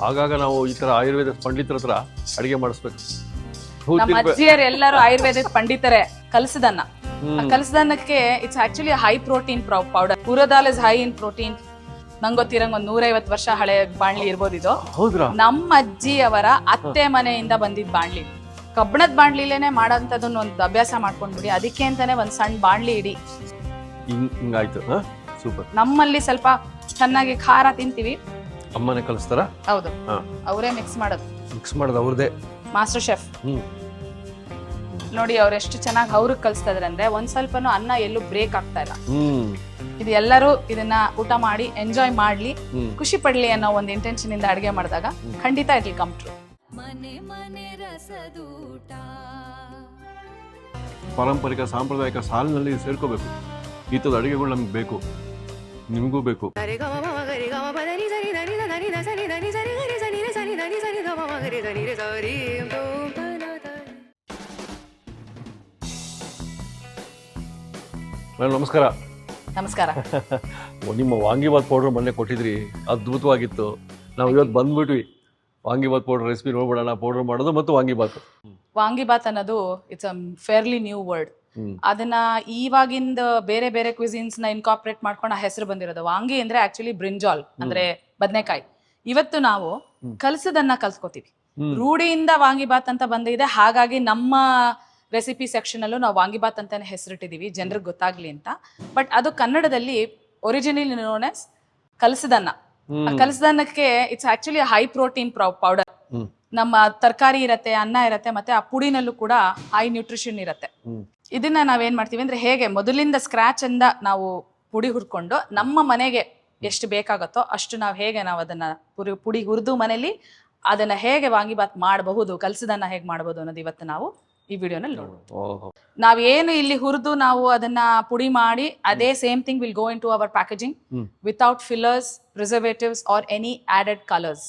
ಆಗಾಗ ನಾವು ಈ ತರ ಆಯುರ್ವೇದ ಪಂಡಿತರ ಹತ್ರ ಅಡಿಗೆ ಮಾಡಿಸ್ಬೇಕು. ನಮ್ಮ ಅಜ್ಜಿಯರು ಎಲ್ಲರೂ ಆಯುರ್ವೇದಿಕ್ ಪಂಡಿತರೆ. ಕಲಸದನ್ನ, ಕಲಸದನ್ನಕ್ಕೆ it's actually high protein powder. ಪೂರದಾಲ್ ಇಸ್ ಹೈ ಇನ್ ಪ್ರೋಟೀನ್. ನಂಗೆ ಗೊತ್ತಿರಂಗ್ 150 ವರ್ಷ ಹಳೆ ಬಾಣ್ಲಿ ಇರ್ಬೋದು ಇದು. ನಮ್ಮ ಅಜ್ಜಿಯವರ ಅತ್ತೆ ಮನೆಯಿಂದ ಬಂದಿದ್ ಬಾಣ್ಲಿ. ಕಬ್ಬಣದ ಬಾಣ್ಲಿಲೇನೆ ಮಾಡೋಂಥದನ್ನ ಒಂದು ಅಭ್ಯಾಸ ಮಾಡ್ಕೊಂಡ್ಬಿಡಿ. ಅದಕ್ಕೆ ಅಂತಾನೆ ಒಂದ್ ಸಣ್ಣ ಬಾಣ್ಲಿ ಇಡಿ. ಹಿಂಗಾಯ್ತು. ಸೂಪರ್. ನಮ್ಮಲ್ಲಿ ಸ್ವಲ್ಪ ಚೆನ್ನಾಗಿ ಖಾರ ತಿಂತೀವಿ. ಅಮ್ಮನೆ ಕಲಿಸ್ತಾರ? ಹೌದು, ಅವರೇ ಮಿಕ್ಸ್ ಮಾಡೋದು ಅವ್ರದೇ ಮಾಸ್ಟರ್ ಶೆಫ್. ನೋಡಿ ಅವ್ರು ಎಷ್ಟು ಚೆನ್ನಾಗಿ ಅವ್ರಿಗೆ ಕಲಿಸ್ತಾ ಇದಾರೆ ಅಂದ್ರೆ ಒಂದ್ ಸ್ವಲ್ಪನೂ ಅನ್ನ ಎಲ್ಲೂ ಬ್ರೇಕ್ ಆಗ್ತಾ ಇಲ್ಲ. ಇದು ಎಲ್ಲರೂ ಇದನ್ನ ಊಟ ಮಾಡಿ ಎಂಜಾಯ್ ಮಾಡ್ಲಿ, ಖುಷಿ ಪಡ್ಲಿ ಅನ್ನೋ ಒಂದು ಇಂಟೆನ್ಷನ್ ಇಂದ ಅಡಿಗೆ ಮಾಡಿದಾಗ ಖಂಡಿತ ಇಟ್ ವಿಲ್ ಕಮ್ ಟ್ರೂ. ಪಾರಂಪರಿಕ ಸಾಂಪ್ರದಾಯಿಕ ಸಾಲಿನಲ್ಲಿ ಸೇರ್ಕೋಬೇಕು. ಈ ತರದ ಅಡಿಗೆಗಳು ನಮ್ಗೆ ಬೇಕು, ನಿಮಗೂ ಬೇಕು. ನಮಸ್ಕಾರ. ನಮಸ್ಕಾರ. ನಿಮ್ಮ ವಾಂಗಿಬಾತ್ ಪೌಡರ್ ಮೊನ್ನೆ ಕೊಟ್ಟಿದ್ರಿ, ಅದ್ಭುತವಾಗಿತ್ತು. ನಾವು ಇವತ್ತು ಬಂದ್ಬಿಟ್ವಿ ವಾಂಗಿಬಾತ್ ಪೌಡರ್ ರೆಸಿಪಿ ನೋಡ್ಬಿಡೋಣ. ಪೌಡರ್ ಮಾಡೋದು ಮತ್ತು ವಾಂಗಿಬಾತ್ ಅನ್ನೋದು it's a fairly new word. ಅದನ್ನ ಇವಾಗಿಂದ ಬೇರೆ ಬೇರೆ ಕ್ವಿಸಿನ್ಸ್ ನ ಇನ್ಕಾರ್ಪೊರೇಟ್ ಮಾಡ್ಕೊಂಡು ಆ ಹೆಸರು ಬಂದಿರೋದು. ವಾಂಗಿ ಅಂದ್ರೆ ಆಕ್ಚುಲಿ ಬ್ರಿಂಜಾಲ್ ಅಂದ್ರೆ ಬದನೆಕಾಯಿ. ಇವತ್ತು ನಾವು ಕಲಸದನ್ನ ಕಲ್ಸ್ಕೊತೀವಿ. ರೂಢಿಯಿಂದ ವಾಂಗಿಬಾತ್ ಅಂತ ಬಂದಿದೆ, ಹಾಗಾಗಿ ನಮ್ಮ ರೆಸಿಪಿ ಸೆಕ್ಷನ್ ಅಲ್ಲೂ ನಾವು ವಾಂಗಿಬಾತ್ ಅಂತಾನೆ ಹೆಸರಿಟ್ಟಿದೀವಿ ಜನರಿಗೆ ಗೊತ್ತಾಗ್ಲಿ ಅಂತ. ಬಟ್ ಅದು ಕನ್ನಡದಲ್ಲಿ ಒರಿಜಿನಲಿ ನೋನ್ ಆಸ್ ಕಲಸದನ್ನ. ಕಲಸದನ್ನಕ್ಕೆ it's actually high protein powder. ನಮ್ಮ ತರಕಾರಿ ಇರತ್ತೆ, ಅನ್ನ ಇರತ್ತೆ, ಮತ್ತೆ ಆ ಪುಡಿನಲ್ಲೂ ಕೂಡ ಹೈ ನ್ಯೂಟ್ರಿಷನ್ ಇರತ್ತೆ. ಇದನ್ನ ನಾವೇನ್ ಮಾಡ್ತೀವಿ ಅಂದ್ರೆ ಹೇಗೆ ಮೊದಲಿಂದ ಸ್ಕ್ರಾಚ್ ಇಂದ ನಾವು ಪುಡಿ ಹುರ್ಕೊಂಡು ನಮ್ಮ ಮನೆಗೆ ಎಷ್ಟು ಬೇಕಾಗತ್ತೋ ಅಷ್ಟು ನಾವು ಅದನ್ನ ಪುಡಿ ಹುರಿದು ಮನೇಲಿ ಅದನ್ನ ಹೇಗೆ ವಾಂಗಿಬಾತ್ ಮಾಡಬಹುದು, ಕಲಸದನ್ನ ಹೇಗೆ ಮಾಡಬಹುದು ಅನ್ನೋದು ಇವತ್ತು ನಾವು ಈ ವಿಡಿಯೋನಲ್ಲಿ ನೋಡೋಣ. ನಾವೇನು ಇಲ್ಲಿ ಹುರಿದು ನಾವು ಅದನ್ನ ಪುಡಿ ಮಾಡಿ ಅದೇ same thing will go into our packaging without fillers, preservatives or any added colours.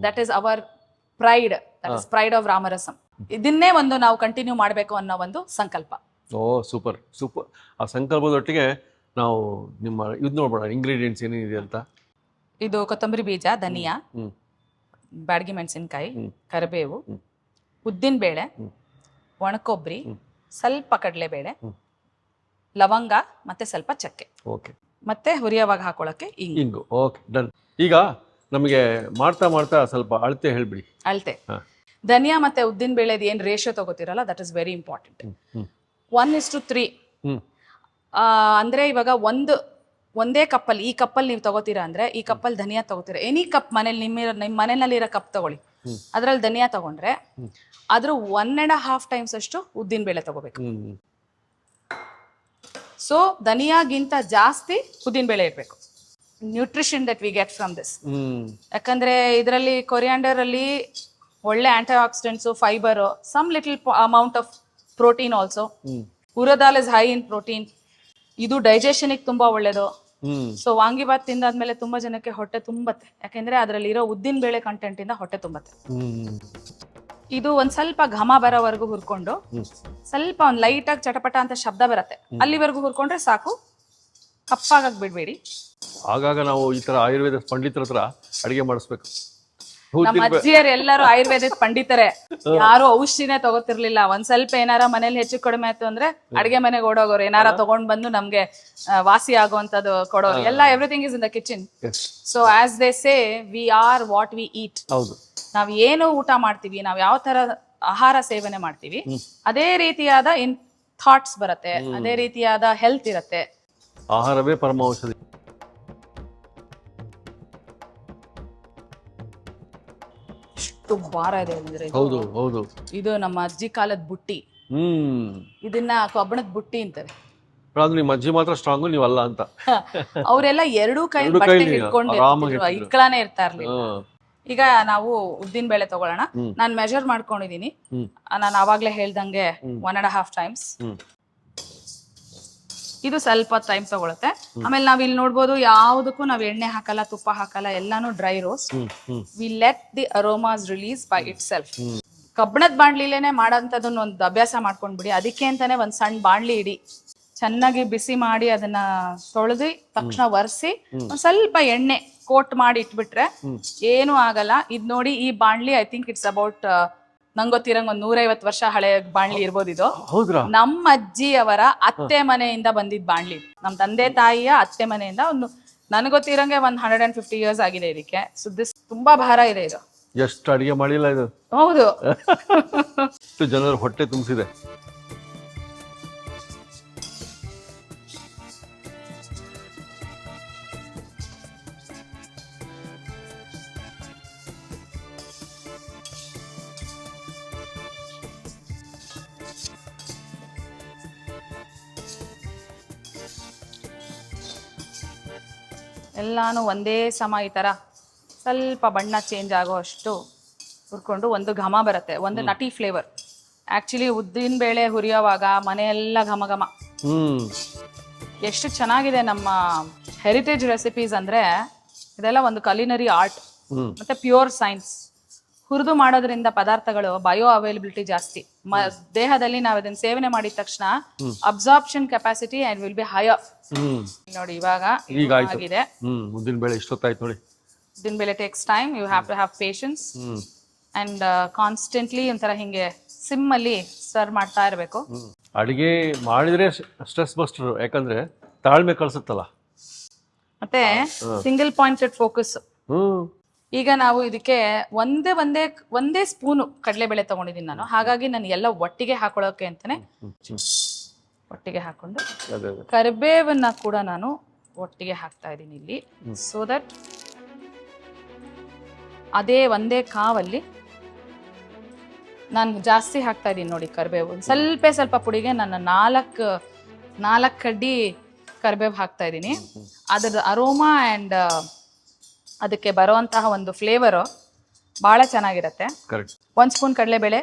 That is our pride. That is pride of Ramarasam. ಇದನ್ನೇ ಒಂದು ನಾವು ಕಂಟಿನ್ಯೂ ಮಾಡಬೇಕು ಅನ್ನೋ ಒಂದು ಸಂಕಲ್ಪ. Super super. ಆ ಸಂಕಲ್ಪದೊಟ್ಟಿಗೆ ನಾವು ನಿಮ್ಮ ಇದು ನೋಡ್ಬೋಣ, ಇಂಗ್ರೀಡಿಯೆಂಟ್ಸ್ ಏನೇನಿದೆ ಅಂತ. ಇದು ಕೊತ್ತಂಬರಿ ಬೀಜ, ಧನಿಯಾ, ಬ್ಯಾಡಗಿ ಮೆಣಸಿನಕಾಯಿ, ಕರಿಬೇವು, ಉದ್ದಿನ ಬೇಳೆ, ಒಣಕೊಬ್ಬರಿ, ಸ್ವಲ್ಪ ಕಡಲೆಬೇಳೆ, ಲವಂಗ ಮತ್ತೆ ಸ್ವಲ್ಪ ಚಕ್ಕೆ, ಮತ್ತೆ ಹುರಿಯುವಾಗ ಹಾಕೊಳ್ಳಕ್ಕೆ ಇಂಗು. Okay, done. ಈಗ ನಮಗೆ ಮಾಡ್ತಾ ಮಾಡ್ತಾ ಸ್ವಲ್ಪ ಅಳತೆ ಹೇಳ್ಬಿಡಿ. ಅಳತೆ ಧನಿಯಾ ಮತ್ತೆ ಉದ್ದಿನ ಬೇಳೆದು ಏನ್ ರೇಷಿಯೋ ತಗೋತಿರಲ್ಲ, ದಟ್ ಇಸ್ ವೆರಿ ಇಂಪಾರ್ಟೆಂಟ್. 1:3. ಅಂದ್ರೆ ಇವಾಗ ಒಂದೇ ಕಪ್ಪಲ್ಲಿ, ಈ ಕಪ್ಪಲ್ಲಿ ನೀವು ತಗೋತೀರಾ ಅಂದ್ರೆ ಈ ಕಪ್ಪಲ್ಲಿ ಧನಿಯಾ ತಗೋತೀರಾ. ಎನಿ ಕಪ್ ಮನೇಲಿ ನಿಮ್ಮ ಮನೆಯಲ್ಲಿರೋ ಕಪ್ ತಗೊಳ್ಳಿ, ಅದ್ರಲ್ಲಿ ಧನಿಯಾ ತಗೊಂಡ್ರೆ ಅದ್ರ 1.5 times ಅಷ್ಟು ಉದ್ದಿನ ಬೇಳೆ ತಗೋಬೇಕು. ಸೊ ಧನಿಯಾಗಿಂತ ಜಾಸ್ತಿ ಉದ್ದಿನ ಬೇಳೆ ಇರ್ಬೇಕು. Nutrition that we get from this. ಯಾಕಂದ್ರೆ ಇದರಲ್ಲಿ ಕೊರಿಯಾಂಡರ್ ಅಲ್ಲಿ ಒಳ್ಳೆ antioxidants, fibre, some little amount of protein also. ಪೂರದಾಲ್ ಇಸ್ ಹೈ ಇನ್ ಪ್ರೋಟೀನ್. ಇದು ಡೈಜೆಷನ್ ತುಂಬಾ ಒಳ್ಳೇದು. ಸೊ ವಾಂಗಿಬಾತ್ ತಿಂದಾದ್ಮೇಲೆ ತುಂಬಾ ಜನಕ್ಕೆ ಹೊಟ್ಟೆ ತುಂಬತ್ತೆ, ಯಾಕೆಂದ್ರೆ ಅದರಲ್ಲಿ ಇರೋ ಉದ್ದಿನ ಬೇಳೆ ಕಂಟೆಂಟ್ ಇಂದ ಹೊಟ್ಟೆ ತುಂಬತ್ತೆ. ಇದು ಒಂದ್ ಸ್ವಲ್ಪ ಘಮ ಬರೋವರೆಗೂ ಹುರ್ಕೊಂಡು, ಸ್ವಲ್ಪ ಒಂದ್ ಲೈಟ್ ಆಗಿ ಚಟಪಟ ಅಂತ ಶಬ್ದ ಬರತ್ತೆ ಅಲ್ಲಿವರೆಗೂ ಹುರ್ಕೊಂಡ್ರೆ ಸಾಕು. ಕಪ್ಪಾಗಕ್ ಬಿಡ್ಬೇಡಿ. ಆಗಾಗ ನಾವು ಈ ತರ ಆಯುರ್ವೇದ ಪಂಡಿತರ ಹತ್ರ ಅಡಿಗೆ ಮಾಡಿಸ್ಬೇಕು. ನಮ್ಮ ಅಜ್ಜಿಯರು ಎಲ್ಲರೂ ಆಯುರ್ವೇದಿಕ್ ಪಂಡಿತರೆ. ಯಾರು ಔಷಧಿನೇ ತಗೋತಿರ್ಲಿಲ್ಲ. ಒಂದ್ ಸ್ವಲ್ಪ ಏನಾರ ಮನೇಲಿ ಹೆಚ್ಚು ಕಡಿಮೆ ಆಯ್ತು ಅಂದ್ರೆ ಅಡಿಗೆ ಮನೆಗೆ ಓಡೋಗೋರು, ಏನಾರ ತಗೊಂಡ್ ಬಂದು ನಮ್ಗೆ ವಾಸಿ ಆಗುವಂತದ್ದು ಕೊಡೋರು ಎಲ್ಲ. Everything is in the kitchen. So as they say, we are what we eat. ನಾವ್ ಏನು ಊಟ ಮಾಡ್ತೀವಿ, ನಾವ್ ಯಾವ ತರ ಆಹಾರ ಸೇವನೆ ಮಾಡ್ತೀವಿ, ಅದೇ ರೀತಿಯಾದ ಥಾಟ್ಸ್ ಬರತ್ತೆ, ಅದೇ ರೀತಿಯಾದ ಹೆಲ್ತ್ ಇರತ್ತೆ. ಆಹಾರವೇ ಪರಮೌಷಧಿ. ಭಾರ ಇದೆ ಅಂದ್ರೆ ಇದು ನಮ್ಮ ಅಜ್ಜಿ ಕಾಲದ ಬುಟ್ಟಿ. ಇದನ್ನ ಕಬ್ಬಣದ ಬುಟ್ಟಿ ಅಂತಾರೆ. ನಿಮ್ಮ ಅಜ್ಜಿ ಮಾತ್ರ ಸ್ಟ್ರಾಂಗ್, ನೀವಲ್ಲ ಅಂತ. ಅವರೆಲ್ಲ ಎರಡೂ ಕೈ ಹಿಡ್ಕೊಂಡು ಇಕ್ಕಳಾನೆ ಇರ್ತಾ ಇರ್ಲಿಲ್ಲ. ಈಗ ನಾವು ಉದ್ದಿನ ಬೇಳೆ ತಗೊಳ್ಳೋಣ. ನಾನ್ ಮೆಜರ್ ಮಾಡ್ಕೊಂಡಿದೀನಿ. ನಾನು ಅವಾಗ್ಲೇ ಹೇಳ್ದಂಗೆ 1.5 times. ಇದು ಸ್ವಲ್ಪ ಟೈಮ್ ತಗೊಳುತ್ತೆ. ಆಮೇಲೆ ನಾವ್ ಇಲ್ಲಿ ನೋಡ್ಬೋದು, ಯಾವುದಕ್ಕೂ ನಾವ್ ಎಣ್ಣೆ ಹಾಕಲ್ಲ, ತುಪ್ಪ ಹಾಕಲ್ಲ, ಎಲ್ಲಾನು dry roast. We let the aromas release by itself. ಕಬ್ಬಣದ ಬಾಣ್ಲಿಲೇನೆ ಮಾಡೋಂಥದನ್ನ ಒಂದು ಅಭ್ಯಾಸ ಮಾಡ್ಕೊಂಡ್ಬಿಡಿ. ಅದಕ್ಕೆ ಅಂತಾನೆ ಒಂದ್ ಸಣ್ಣ ಬಾಣ್ಲಿ ಇಡಿ, ಚೆನ್ನಾಗಿ ಬಿಸಿ ಮಾಡಿ ಅದನ್ನ ತೊಳೆದು ತಕ್ಷಣ ಒರೆಸಿ ಒಂದ್ ಸ್ವಲ್ಪ ಎಣ್ಣೆ ಕೋಟ್ ಮಾಡಿ ಇಟ್ಬಿಟ್ರೆ ಏನು ಆಗಲ್ಲ. ಇದ್ ನೋಡಿ, ಈ ಬಾಣ್ಲಿ ಐ ಥಿಂಕ್ ಇಟ್ಸ್ ಅಬೌಟ್ ನಂಗೊತ್ತಿರಂಗ್ ಒಂದ್ 150 ವರ್ಷ ಹಳೆ ಬಾಣ್ಲಿ ಇರ್ಬೋದು ಇದು. ಹೌದ್ರಾ? ನಮ್ಮ ಅಜ್ಜಿಯವರ ಅತ್ತೆ ಮನೆಯಿಂದ ಬಂದಿದ್ ಬಾಣ್ಲಿ, ನಮ್ ತಂದೆ ತಾಯಿಯ ಅತ್ತೆ ಮನೆಯಿಂದ ಒಂದು ನನಗೊತ್ತಿರಂಗೆ 150 ಇಯರ್ಸ್ ಆಗಿದೆ ಇದಕ್ಕೆ. ಸೊ ದಿಸ್ ತುಂಬಾ ಭಾರ ಇದೆ ಇದು. ಎಷ್ಟು ಅಡಿಗೆ ಮಾಡಿಲ್ಲ ಇದು. ಹೌದು. ಎಷ್ಟು ಜನರ ಹೊಟ್ಟೆ ತುಂಬಿಸಿದೆ. ಎಲ್ಲಾನು ಒಂದೇ ಸಮ ಈ ತರ ಸ್ವಲ್ಪ ಬಣ್ಣ ಚೇಂಜ್ ಆಗೋ ಅಷ್ಟು ಹುರ್ಕೊಂಡು ಒಂದು ಘಮ ಬರುತ್ತೆ, ಒಂದು ನಟಿ ಫ್ಲೇವರ್. ಆಕ್ಚುಲಿ ಉದ್ದಿನ ಬೇಳೆ ಹುರಿಯೋವಾಗ ಮನೆಯೆಲ್ಲ ಘಮ ಘಮ. ಎಷ್ಟು ಚೆನ್ನಾಗಿದೆ ನಮ್ಮ ಹೆರಿಟೇಜ್ ರೆಸಿಪೀಸ್ ಅಂದ್ರೆ, ಇದೆಲ್ಲ ಒಂದು ಕಲಿನರಿ ಆರ್ಟ್ ಮತ್ತೆ ಪ್ಯೂರ್ ಸೈನ್ಸ್. ಹುರಿದು ಮಾಡೋದ್ರಿಂದ ಪದಾರ್ಥಗಳು ಬಯೋ ಅವೈಲಬಿಲಿಟಿ ಜಾಸ್ತಿ. ದೇಹದಲ್ಲಿ ನಾವು ಇದನ್ನ ಸೇವನೆ ಮಾಡಿದ ತಕ್ಷಣ absorption capacity and will be higher. ನೋಡಿ ಇವಾಗ ಆಗಿದೆ. ಉದ್ದಿನ ಬೇಳೆ ಇಷ್ಟೊತ್ತಾಯ್ತು ನೋಡಿ. ಉದ್ದಿನ ಬೇಳೆ takes time, you have to have patience and constantly ಒಂಥರ ಹಿಂಗೆ ಸಿಮ್ ಅಲ್ಲಿ ಸರ್ವ್ ಮಾಡ್ತಾ ಇರಬೇಕು. ಅಡಿಗೆ ಮಾಡಿದ್ರೆ ಸ್ಟ್ರೆಸ್ ಬಸ್ಟರ್, ಯಾಕಂದ್ರೆ ತಾಳ್ಮೆ ಕಳ್ಸುತ್ತಲ್ಲ. ಮತ್ತೆ ಸಿಂಗಲ್ ಪಾಯಿಂಟೆಡ್ ಫೋಕಸ್. ಈಗ ನಾವು ಇದಕ್ಕೆ ಒಂದೇ ಸ್ಪೂನು ಕಡಲೆಬೇಳೆ ತಗೊಂಡಿದ್ದೀನಿ ನಾನು, ಹಾಗಾಗಿ ನಾನು ಎಲ್ಲ ಒಟ್ಟಿಗೆ ಹಾಕೊಳ್ಳೋಕೆ ಅಂತಾನೆ ಒಟ್ಟಿಗೆ ಹಾಕೊಂಡು ಕರಿಬೇವನ್ನ ಕೂಡ ನಾನು ಒಟ್ಟಿಗೆ ಹಾಕ್ತಾ ಇದ್ದೀನಿ ಇಲ್ಲಿ. ಸೊ ದಟ್ ಅದೇ ಒಂದೇ ಕಾವಲ್ಲಿ ನಾನು ಜಾಸ್ತಿ ಹಾಕ್ತಾ ಇದ್ದೀನಿ ನೋಡಿ ಕರಿಬೇವು. ಸ್ವಲ್ಪ ಪುಡಿಗೆ ನಾನು ನಾಲ್ಕು ಕಡ್ಡಿ ಕರಿಬೇವು ಹಾಕ್ತಾ ಇದ್ದೀನಿ. ಅದ್ರ ಅರೋಮಾ ಆ್ಯಂಡ್ ಅದಕ್ಕೆ ಬರುವಂತಹ ಒಂದು ಫ್ಲೇವರು ಭಾಳ ಚೆನ್ನಾಗಿರುತ್ತೆ. 1 ಸ್ಪೂನ್ ಕಡಲೆಬೇಳೆ,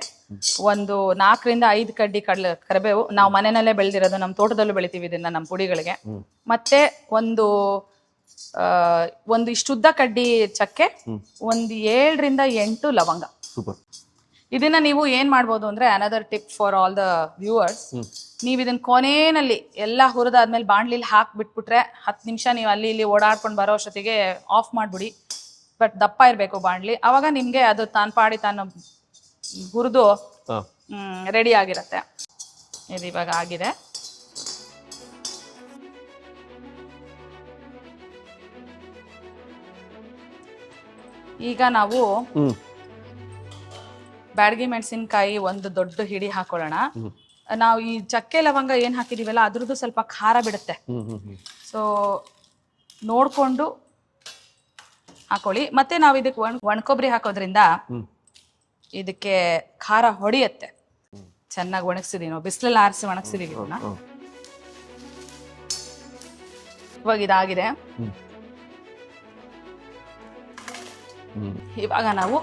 ಒಂದು 4 ರಿಂದ 5 ಕಡ್ಡಿ ಕರಿಬೇವು, ನಾವು ಮನೆಯಲ್ಲೇ ಬೆಳೆದಿರೋದು, ನಮ್ಮ ತೋಟದಲ್ಲೂ ಬೆಳಿತೀವಿ ಇದನ್ನ ನಮ್ಮ ಪುಡಿಗಳಿಗೆ. ಮತ್ತೆ ಒಂದು ಇಷ್ಟುದ್ದ ಕಡ್ಡಿ ಚಕ್ಕೆ, ಒಂದು 7 ರಿಂದ 8 ಲವಂಗ. ಸೂಪರ್. ಇದನ್ನ ನೀವು ಏನ್ ಮಾಡ್ಬೋದು ಅಂದ್ರೆ, another tip for all the viewers, ನೀವು ಇದನ್ನ ಕೊನೆಯಲ್ಲಿ ಎಲ್ಲ ಹುರಿದಾದ್ಮೇಲೆ ಬಾಣ್ಲಿಲಿ ಹಾಕ್ಬಿಟ್ಬಿಟ್ರೆ 10 ನಿಮಿಷ ನೀವು ಅಲ್ಲಿ ಇಲ್ಲಿ ಓಡಾಡ್ಕೊಂಡು ಬರೋ ಅಷ್ಟೊತ್ತಿಗೆ ಆಫ್ ಮಾಡ್ಬಿಡಿ. ಬಟ್ ದಪ್ಪ ಇರಬೇಕು ಬಾಣ್ಲಿ, ಅವಾಗ ನಿಮ್ಗೆ ಅದು ತಾನು ಹುರಿದು ರೆಡಿ ಆಗಿರತ್ತೆ. ಇದು ಇವಾಗ ಆಗಿದೆ. ಈಗ ನಾವು ಬ್ಯಾಡಗಿ ಮೆಣಸಿನ್ಕಾಯಿ ಒಂದು ದೊಡ್ಡ ಹಿಡಿ ಹಾಕೊಳ್ಳೋಣ. ನಾವು ಈ ಚಕ್ಕೆ ಲವಂಗ ಏನ್ ಹಾಕಿದೀವಲ್ಲ ಅದ್ರದ್ದು ಸ್ವಲ್ಪ ಖಾರ ಬಿಡುತ್ತೆ. ಸೊ ನೋಡ್ಕೊಂಡು ಹಾಕೊಳ್ಳಿ. ಮತ್ತೆ ನಾವು ಇದಕ್ಕೆ ಒಣಕೊಬ್ಬರಿ ಹಾಕೋದ್ರಿಂದ ಇದಕ್ಕೆ ಖಾರ ಹೊಡಿಯತ್ತೆ. ಚೆನ್ನಾಗಿ ಒಣಗಿಸಿದೀವಿ ನಾವು, ಬಿಸಿಲಲ್ಲಿ ಆರಿಸಿ ಒಣಗಿಸಿದೀವಿ ಇದನ್ನ. ಇವಾಗ ಇದಾಗಿದೆ. ಇವಾಗ ನಾವು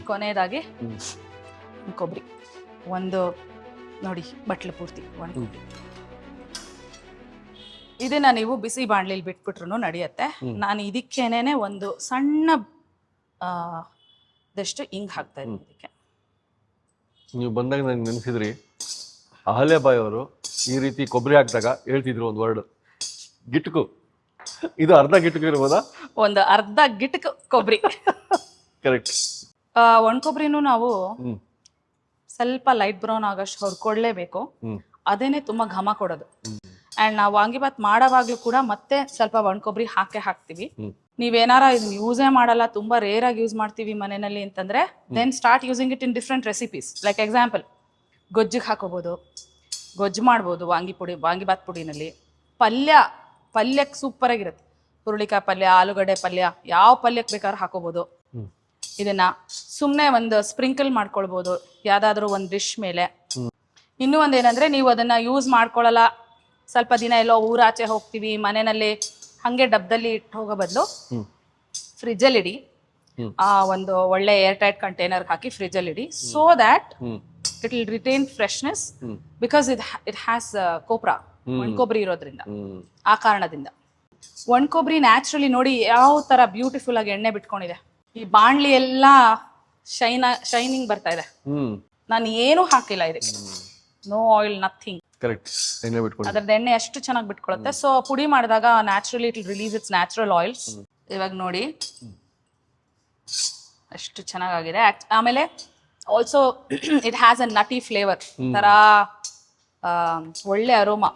ಕೊನೆಯದಾಗಿ ಕೊಬ್ಬರಿ ಒಂದು ನೋಡಿ ಬಟ್ಲು ಪೂರ್ತಿ ಒಣಕೊಬ್ಬರಿ. ಇದನ್ನ ನೀವು ಬಿಸಿ ಬಾಣ್ಲಿಲಿ ಬಿಟ್ಬಿಟ್ರು ನಡೆಯುತ್ತೆ. ನಾನು ಇದಕ್ಕೇನೆ ಒಂದು ಸಣ್ಣ ದಷ್ಟು ಹಿಂಗ್ ಹಾಕ್ತಾ ಇದ್ದೀನಿ ಇದಕ್ಕೆ. ನೀವು ಬಂದಾಗ ನಂಗೆ ನೆನೆಸಿದ್ರಿ, ಅಹಲ್ಯಾಬಾಯಿ ಅವರು ಈ ರೀತಿ ಕೊಬ್ಬರಿ ಹಾಕಿದಾಗ ಹೇಳ್ತಿದ್ರು ಒಂದು ವರ್ಡ್, ಗಿಟ್ಕು. ಇದು ಅರ್ಧ ಗಿಟ್ಕು ಇರ್ಬೋದಾ? ಒಂದು ಅರ್ಧ ಗಿಟ್ಕು ಕೊಬ್ಬರಿ. ಕರೆಕ್ಟ್. ಒಣಕೊಬ್ಬರಿನೂ ನಾವು ಸ್ವಲ್ಪ ಲೈಟ್ ಬ್ರೌನ್ ಆಗಷ್ಟು ಹೊರ್ಕೊಳ್ಳೇಬೇಕು. ಅದೇನೆ ತುಂಬಾ ಘಮ ಕೊಡೋದು. ಅಂಡ್ ನಾವು ವಾಂಗಿಬಾತ್ ಮಾಡೋವಾಗ್ಲೂ ಕೂಡ ಮತ್ತೆ ಸ್ವಲ್ಪ ಒಣಕೊಬ್ಬರಿ ಹಾಕ್ತೀವಿ. ನೀವೇನಾರ ಇದನ್ನ ಯೂಸೇ ಮಾಡಲ್ಲ, ತುಂಬಾ ರೇರ್ ಆಗಿ ಯೂಸ್ ಮಾಡ್ತೀವಿ ಮನೆಯಲ್ಲಿ ಅಂತಂದ್ರೆ, then start using it in different recipes. Like example, ಗೊಜ್ಜಿಗೆ ಹಾಕೋಬಹುದು, ಗೊಜ್ಜು ಮಾಡ್ಬೋದು ವಾಂಗಿಬಾತ್ ಪುಡಿನಲ್ಲಿ. ಪಲ್ಯಕ್ಕೆ ಸೂಪರ್ ಆಗಿರುತ್ತೆ. ಹುರುಳಿಕಾಯಿ ಪಲ್ಯ, ಆಲೂಗಡ್ಡೆ ಪಲ್ಯ, ಯಾವ ಪಲ್ಯಕ್ಕೆ ಬೇಕಾದ್ರೂ ಹಾಕೋಬಹುದು. ಇದನ್ನ ಸುಮ್ಮನೆ ಒಂದು ಸ್ಪ್ರಿಂಕಲ್ ಮಾಡ್ಕೊಳ್ಬೋದು ಯಾವ್ದಾದ್ರು ಒಂದು ಡಿಶ್ ಮೇಲೆ. ಇನ್ನೂ ಒಂದೇನಂದ್ರೆ, ನೀವು ಅದನ್ನ ಯೂಸ್ ಮಾಡ್ಕೊಳ್ಳಲ್ಲ, ಸ್ವಲ್ಪ ದಿನ ಎಲ್ಲೋ ಊರಾಚೆ ಹೋಗ್ತೀವಿ, ಮನೆಯಲ್ಲಿ ಹಂಗೆ ಡಬ್ಬದಲ್ಲಿ ಇಟ್ಟು ಹೋಗೋ ಬದಲು ಫ್ರಿಜ್ಜಲ್ಲಿ ಇಡಿ. ಒಂದು ಒಳ್ಳೆ ಏರ್ ಟೈಟ್ ಕಂಟೈನರ್ ಹಾಕಿ ಫ್ರಿಜ್ಜಲ್ಲಿ ಇಡಿ. So that it will retain freshness, because it has copra, ಒಣಕೊಬ್ಬರಿ ಇರೋದ್ರಿಂದ. ಆ ಕಾರಣದಿಂದ ಒಣಕೊಬ್ಬರಿ ನ್ಯಾಚುರಲಿ ನೋಡಿ ಯಾವ ತರ ಬ್ಯೂಟಿಫುಲ್ ಆಗಿ ಎಣ್ಣೆ ಬಿಟ್ಕೊಂಡಿದೆ. ಈ ಬಾಣ್ಲಿ ಎಲ್ಲ ಶೈನಿಂಗ್ ಬರ್ತಾ ಇದೆ. ನಾನು ಏನು ಹಾಕಿಲ್ಲ ಇದಕ್ಕೆ, ನೋ ಆಯಿಲ್, ನಥಿಂಗ್. ಕರೆಕ್ಟ್. ಅದ್ರದ್ದು ಎಣ್ಣೆ ಎಷ್ಟು ಚೆನ್ನಾಗಿ ಬಿಟ್ಕೊಳ್ಳುತ್ತೆ. ಸೊ ಪುಡಿ ಮಾಡಿದಾಗ naturally it will release it's natural oils. ಇವಾಗ ನೋಡಿ ಅಷ್ಟು ಚೆನ್ನಾಗಿದೆ. ಆಮೇಲೆ ಆಲ್ಸೋ ಇಟ್ ಹ್ಯಾಸ್ ಅ ನಟಿ ಫ್ಲೇವರ್ ತರ ಒಳ್ಳೆ ಅರೋಮಾ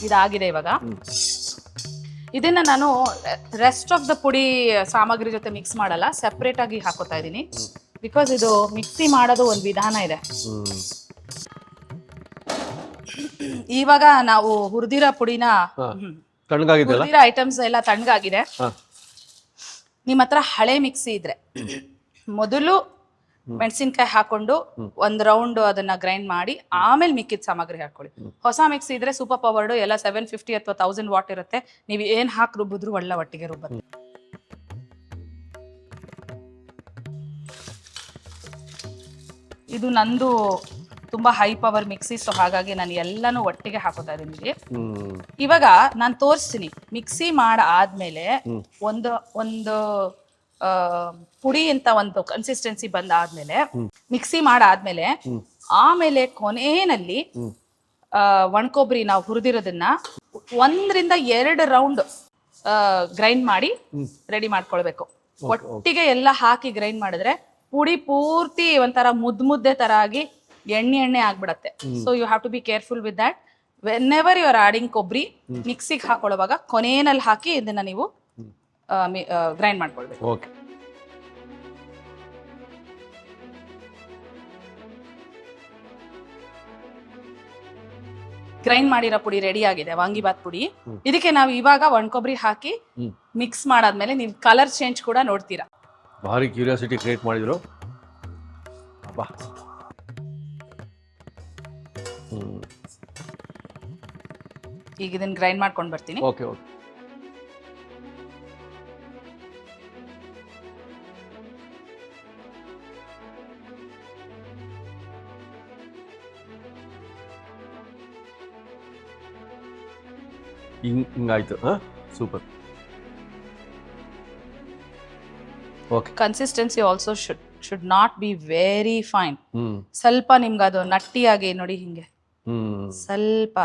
ಇದಾಗಿದೆ. ಇವಾಗ ಇದನ್ನ ನಾನು ರೆಸ್ಟ್ ಆಫ್ ದ ಪುಡಿ ಸಾಮಗ್ರಿ ಜೊತೆ ಮಿಕ್ಸ್ ಮಾಡಲ್ಲ, ಸೆಪರೇಟ್ ಆಗಿ ಹಾಕೋತಾ ಇದ್ದೀನಿ. ಬಿಕಾಸ್ ಇದು ಮಿಕ್ಸಿ ಮಾಡೋದು ಒಂದು ವಿಧಾನ ಇದೆ. ಇವಾಗ ನಾವು ಹುರಿದಿರೋ ಪುಡಿನ ಹುರಿದಿರೋ ಐಟಮ್ಸ್ ಎಲ್ಲ ತಣ್ಣಗಾಗಿದೆ. ನಿಮ್ಮ ಹತ್ರ ಹಳೆ ಮಿಕ್ಸಿ ಇದ್ರೆ ಮೊದಲು ಮೆಣಸಿನ್ಕಾಯಿ ಹಾಕೊಂಡು ಒಂದ್ ರೌಂಡ್ ಅದನ್ನ ಗ್ರೈಂಡ್ ಮಾಡಿ ಆಮೇಲೆ ಮಿಕ್ಕಿದ ಸಾಮಗ್ರಿ ಹಾಕೊಳ್ಳಿ. ಹೊಸ ಮಿಕ್ಸಿ ಇದ್ರೆ ಸೂಪರ್ ಪವರ್ಡ್ ಎಲ್ಲ 750 ಅಥವಾ 1000 ವಾಟ್ ಇರುತ್ತೆ. ನೀವು ಏನ್ ಹಾಕಿ ರುಬ್ಬಿದ್ರು ಒಳ್ಳೆ ಒಟ್ಟಿಗೆ ರುಬ್ಬತ್ತೆ. ಇದು ನಂದು ತುಂಬಾ ಹೈ ಪವರ್ ಮಿಕ್ಸಿ, ಸೊ ಹಾಗಾಗಿ ನಾನು ಎಲ್ಲಾನು ಒಟ್ಟಿಗೆ ಹಾಕೋತಾ ಇದ್ದೀನಿ ಇಲ್ಲಿ. ಇವಾಗ ನಾನು ತೋರಿಸ್ತೀನಿ. ಮಿಕ್ಸಿ ಆದ್ಮೇಲೆ ಒಂದು ಪುಡಿ ಅಂತ ಒಂದು ಕನ್ಸಿಸ್ಟೆನ್ಸಿ ಬಂದಾದ್ಮೇಲೆ ಮಿಕ್ಸಿ ಮಾಡಾದ್ಮೇಲೆ ಆಮೇಲೆ ಕೊನೆಯಲ್ಲಿ ಒಣಕೊಬ್ಬರಿ ನಾವು ಹುರಿದಿರೋದನ್ನ 1 ರಿಂದ 2 ರೌಂಡ್ ಗ್ರೈಂಡ್ ಮಾಡಿ ರೆಡಿ ಮಾಡ್ಕೊಳ್ಬೇಕು. ಒಟ್ಟಿಗೆ ಎಲ್ಲ ಹಾಕಿ ಗ್ರೈಂಡ್ ಮಾಡಿದ್ರೆ ಪುಡಿ ಪೂರ್ತಿ ಒಂಥರ ಮುದ್ದೆ ತರ ಆಗಿ ಎಣ್ಣೆ ಆಗ್ಬಿಡತ್ತೆ. So you have to be careful with that. Whenever you are adding ಕೊಬ್ಬರಿ ಮಿಕ್ಸಿಗೆ ಹಾಕೊಳ್ಳುವಾಗ ಕೊನೆಯಲ್ಲಿ ಹಾಕಿ ಇದನ್ನ ನೀವು ಗ್ರೈಂಡ್ ಮಾಡ್ಕೊಳ್ಬೇಕು. ಗ್ರೈಂಡ್ ಮಾಡಿರೋ ಪುಡಿ ರೆಡಿ ಆಗಿದೆ, ವಾಂಗಿಬಾತ್ ಪುಡಿ. ಇದಕ್ಕೆ ನಾವು ಇವಾಗ ಒಣಕೊಬ್ಬರಿ ಹಾಕಿ ಮಿಕ್ಸ್ ಮಾಡಾದ್ಮೇಲೆ ನೀವು ಕಲರ್ ಚೇಂಜ್ ಕೂಡ ನೋಡ್ತೀರಾ. ಭಾರಿ ಕ್ಯೂರಿಯಾಸಿಟಿ ಕ್ರಿಯೇಟ್ ಮಾಡಿದ್ರು. ಈಗ ಇದನ್ನ ಗ್ರೈಂಡ್ ಮಾಡ್ಕೊಂಡು ಬರ್ತೀನಿ. Okay okay. ಹಿಂಗಾಯ್ತು. Super. Okay. Consistency also should not be very fine. ಸ್ವಲ್ಪ ನಿಮ್ಗೆ ಅದು ನಟ್ಟಿಯಾಗಿ ನೋಡಿ, ಹಿಂಗೆ ಸ್ವಲ್ಪ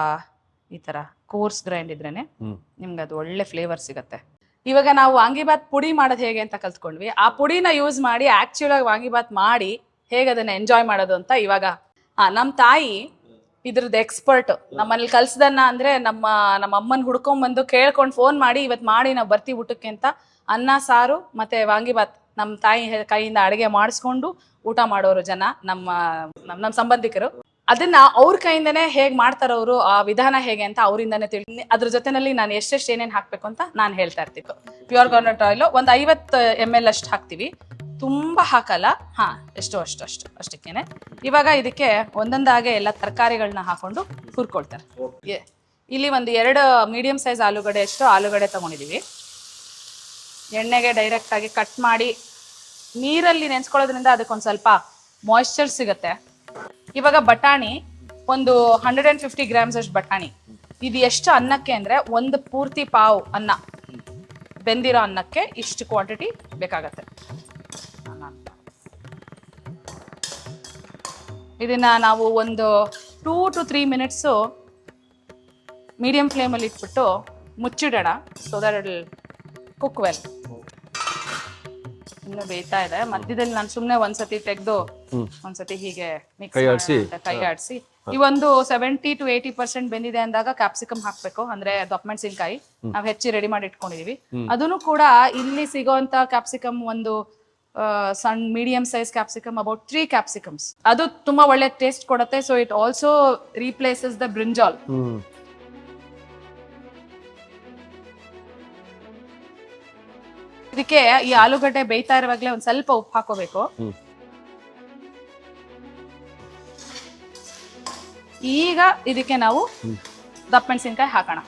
ಈ ತರ ಕೋರ್ಸ್ ಗ್ರೈಂಡ್ ಇದ್ರೇನೆ ನಿಮ್ಗೆ ಅದು ಒಳ್ಳೆ ಫ್ಲೇವರ್ ಸಿಗತ್ತೆ. ಇವಾಗ ನಾವು ವಾಂಗಿಬಾತ್ ಪುಡಿ ಮಾಡೋದು ಹೇಗೆ ಅಂತ ಕಲ್ತ್ಕೊಂಡ್ವಿ. ಆ ಪುಡಿನ ಯೂಸ್ ಮಾಡಿ ಆಕ್ಚುಲ್ ಆಗಿ ವಾಂಗಿಬಾತ್ ಮಾಡಿ ಹೇಗೆ ಅದನ್ನ ಎಂಜಾಯ್ ಮಾಡೋದು ಅಂತ ಇವಾಗ ನಮ್ಮ ತಾಯಿ ಇದ್ರದ್ದು ಎಕ್ಸ್ಪರ್ಟ್. ನಮ್ಮಲ್ಲಿ ಕಲ್ಸದನ್ನ ಅಂದ್ರೆ ನಮ್ಮ ಅಮ್ಮನ್ ಹುಡ್ಕೊಂಡ್ಬಂದು ಕೇಳ್ಕೊಂಡು ಫೋನ್ ಮಾಡಿ ಇವತ್ತು ಮಾಡಿ ನಾವು ಬರ್ತೀವಿ ಊಟಕ್ಕೆ ಅಂತ ಅನ್ನ ಸಾರು ಮತ್ತೆ ವಾಂಗಿಬಾತ್ ನಮ್ಮ ತಾಯಿ ಕೈಯಿಂದ ಅಡುಗೆ ಮಾಡಿಸ್ಕೊಂಡು ಊಟ ಮಾಡೋರು ಜನ, ನಮ್ಮ ಸಂಬಂಧಿಕರು. ಅದನ್ನ ಅವ್ರ ಕೈಯಿಂದನೇ ಹೇಗ್ ಮಾಡ್ತಾರವ್ರು, ಆ ವಿಧಾನ ಹೇಗೆ ಅಂತ ಅವರಿಂದಾನೇ ತಿಳಿ. ಅದ್ರ ಜೊತೆನಲ್ಲಿ ನಾನು ಎಷ್ಟೆಷ್ಟು ಏನೇನು ಹಾಕ್ಬೇಕು ಅಂತ ನಾನು ಹೇಳ್ತಾ ಇರ್ತಿತ್ತು. ಪ್ಯೂರ್ ಗ್ರೌಂಡ್ನಟ್ ಆಯಿಲ್ ಒಂದು 50 ml ಅಷ್ಟು ಹಾಕ್ತಿವಿ, ತುಂಬಾ ಹಾಕಲ್ಲ. ಅಷ್ಟಕ್ಕೇನೆ. ಇವಾಗ ಇದಕ್ಕೆ ಒಂದೊಂದಾಗೆ ಎಲ್ಲ ತರಕಾರಿಗಳನ್ನ ಹಾಕೊಂಡು ಹುರ್ಕೊಳ್ತಾರೆ. ಇಲ್ಲಿ ಒಂದು 2 ಮೀಡಿಯಂ ಸೈಜ್ ಆಲೂಗಡ್ಡೆ ತಗೊಂಡಿದೀವಿ. ಎಣ್ಣೆಗೆ ಡೈರೆಕ್ಟ್ ಆಗಿ ಕಟ್ ಮಾಡಿ ನೀರಲ್ಲಿ ನೆನ್ಸ್ಕೊಳ್ಳೋದ್ರಿಂದ ಅದಕ್ಕೊಂದು ಸ್ವಲ್ಪ ಮಾಯಿಶ್ಚರ್ ಸಿಗುತ್ತೆ. ಇವಾಗ ಬಟಾಣಿ ಒಂದು 150 ಗ್ರಾಮ್ಸ್ ಅಷ್ಟು ಬಟಾಣಿ. ಇದು ಎಷ್ಟು ಅನ್ನಕ್ಕೆ ಅಂದ್ರೆ ಒಂದು ಪೂರ್ತಿ ಪಾವ್ ಅನ್ನ, ಬೆಂದಿರೋ ಅನ್ನಕ್ಕೆ ಇಷ್ಟು ಕ್ವಾಂಟಿಟಿ ಬೇಕಾಗತ್ತೆ. ಇದನ್ನ ನಾವು ಒಂದು 2 to 3 ಮಿನಿಟ್ಸು ಮೀಡಿಯಂ ಫ್ಲೇಮಲ್ಲಿ ಇಟ್ಬಿಟ್ಟು ಮುಚ್ಚಿಡೋಣ. So that it will cook well. ಇನ್ನು ಬೇಯ್ತಾ ಇದೆ. ಮಧ್ಯದಲ್ಲಿ ನಾನು ಸುಮ್ಮನೆ ಒಂದ್ಸತಿ ತೆಗೆದು ಒಂದ್ಸತಿ ಹೀಗೆ ಮಿಕ್ಸ್ ಕೈ ಆಡಿಸಿ ಈ ಒಂದು 70 to 80% ಬೆಂದಿದೆ ಅಂದಾಗ ಕ್ಯಾಪ್ಸಿಕಮ್ ಹಾಕ್ಬೇಕು. ಅಂದ್ರೆ ದಪ್ಪಮೆಣಸಿನಕಾಯಿ ನಾವು ಹೆಚ್ಚಿ ರೆಡಿ ಮಾಡಿ ಇಟ್ಕೊಂಡಿದೀವಿ. ಅದನ್ನು ಕೂಡ ಇಲ್ಲಿ ಸಿಗೋಂತ ಕ್ಯಾಪ್ಸಿಕಮ್ ಒಂದು ಸಣ್ಣ medium size capsicum, about 3 capsicums. ಅದು ತುಂಬಾ ಒಳ್ಳೆ ಟೇಸ್ಟ್ ಕೊಡುತ್ತೆ. So it also replaces the brinjal. ಇದಕ್ಕೆ ಈ ಆಲೂಗಡ್ಡೆ ಬೇಯ್ತಾ ಇರುವಾಗಲೇ ಒಂದ್ ಸ್ವಲ್ಪ ಉಪ್ಪು ಹಾಕೋಬೇಕು. ಈಗ ಇದಕ್ಕೆ ನಾವು ದಪ್ಪಮೆಣಸಿನಕಾಯಿ ಹಾಕೋಣ.